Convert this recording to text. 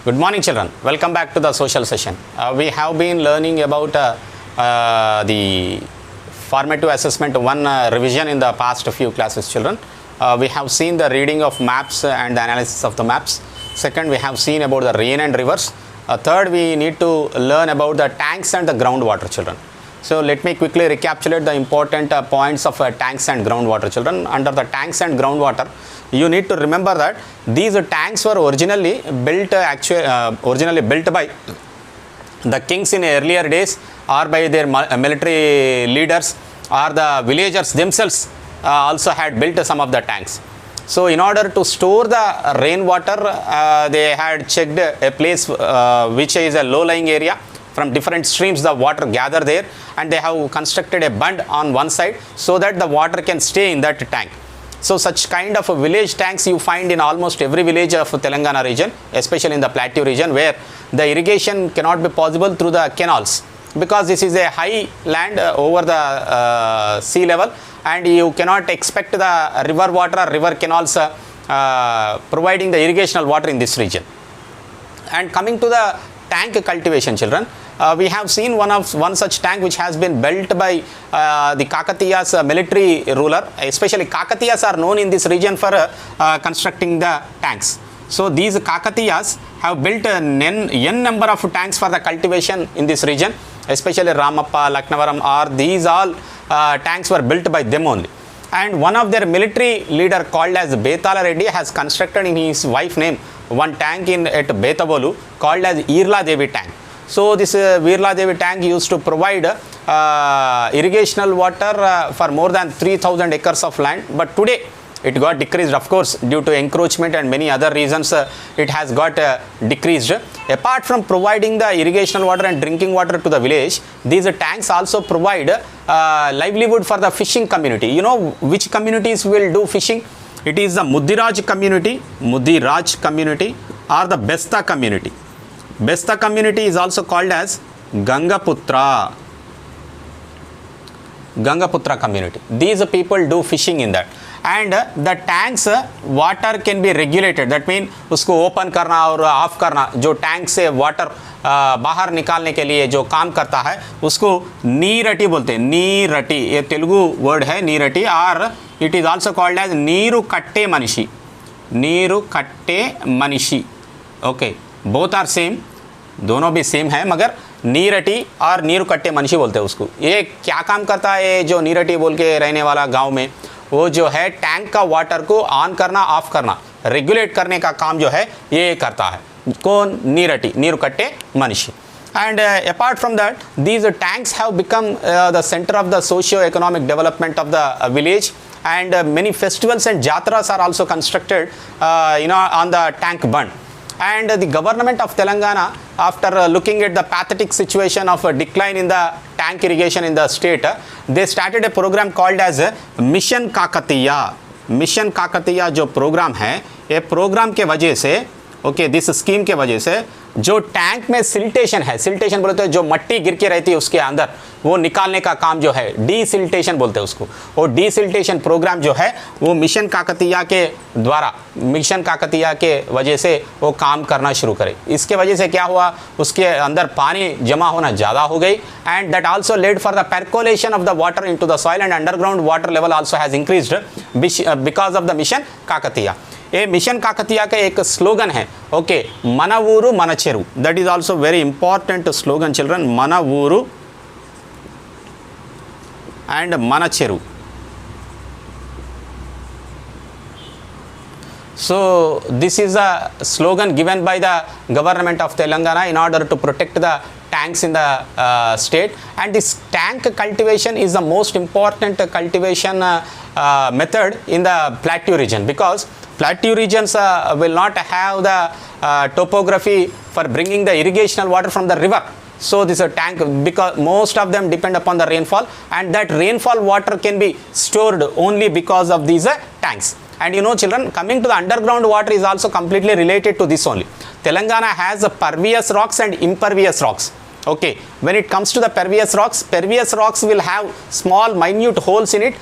Good morning, children. Welcome back to the social session. We have been learning about the formative assessment 1 revision in the past few classes, children. We have seen the reading of maps and the analysis of the maps. Second, we have seen about the rain and rivers. Third, we need to learn about the tanks and the groundwater, children. So let me quickly recapitulate the important points of tanks and groundwater, children. Under the tanks and groundwater, you need to remember that these tanks were originally built by the kings in earlier days, or by their military leaders, or the villagers themselves also had built some of the tanks. So in order to store the rainwater, they had checked a place which is a low-lying area. From different streams the water gather there, and they have constructed a bund on one side so that the water can stay in that tank. So such kind of village tanks you find in almost every village of Telangana region, especially in the plateau region, where the irrigation cannot be possible through the canals, because this is a high land over the sea level, and you cannot expect the river water or river canals providing the irrigational water in this region. And coming to the tank cultivation, children, we have seen one such tank which has been built by the Kakatiyas military ruler. Especially Kakatiyas are known in this region for constructing the tanks. So these Kakatiyas have built n number of tanks for the cultivation in this region, especially Ramappa, Laknavaram, or these all tanks were built by them only. And one of their military leader called as Betala Reddy has constructed in his wife name one tank at Betavolu called as Irla Devi tank. So this Virla Devi tank used to provide irrigational water for more than 3,000 acres of land, but today it got decreased, of course, due to encroachment and many other reasons. It has got decreased. Apart from providing the irrigational water and drinking water to the village, these tanks also provide livelihood for the fishing community. You know which communities will do fishing? It is the Mudiraj community or the Besta community. Besta community is also called as Gangaputra community. These people do fishing in that. And the tanks water can be regulated. That means उसको open करना और off करना, जो tank से water बाहर निकालने के लिए जो काम करता है उसको नीरटी बोलते हैं. नीरटी ये तेलुगु वर्ड है, नीरटी. और it is also called as Neeru कट्टे मनीषी. ओके, बोथ आर सेम, दोनों भी सेम है, मगर नीरटी और नीरू कट्टे मनीषी बोलते हैं उसको. ये क्या काम करता है जो नीरटी बोल के रहने वाला गांव में, वो जो है टैंक का वाटर को ऑन करना ऑफ करना रेगुलेट करने का काम जो है ये करता है. कौन? नीरटी, नीरू कट्टे मनीषी. And apart from that, these tanks have become the center of the socio-economic development of the village, and many festivals and jatras are also constructed on the tank bund. And the government of Telangana, after looking at the pathetic situation of a decline in the tank irrigation in the state, they started a program called as Mission Kakatiya. Mission Kakatiya जो program है, ये program के वजह से, this scheme के वजह से जो टैंक में सिल्टेशन है, सिल्टेशन बोलते हैं जो मट्टी गिर के रहती है उसके अंदर, वो निकालने का काम जो है डीसिल्टेशन बोलते हैं उसको. और डीसिल्टेशन प्रोग्राम जो है वो मिशन काकतिया के द्वारा, मिशन काकतिया के वजह से वो काम करना शुरू करे. इसके वजह से क्या हुआ, उसके अंदर पानी जमा होना ज़्यादा हो गई, and that also led for the percolation of the water into the soil, and underground water level also has increased because of the mission Kakatiya. ये मिशन काकतिया का एक स्लोगन है, मनवूरू मनचेरू. That is also very important slogan, children. मनवूरू and मनचेरू. So this is a slogan given by the government of Telangana in order to protect the tanks in the state. And this tank cultivation is the most important cultivation method in the plateau region, because plateau regions will not have the topography for bringing the irrigational water from the river. So this is a tank, because most of them depend upon the rainfall, and that rainfall water can be stored only because of these tanks. And you know, children, coming to the underground water is also completely related to this only. Telangana has pervious rocks and impervious rocks. When it comes to the pervious rocks will have small minute holes in it.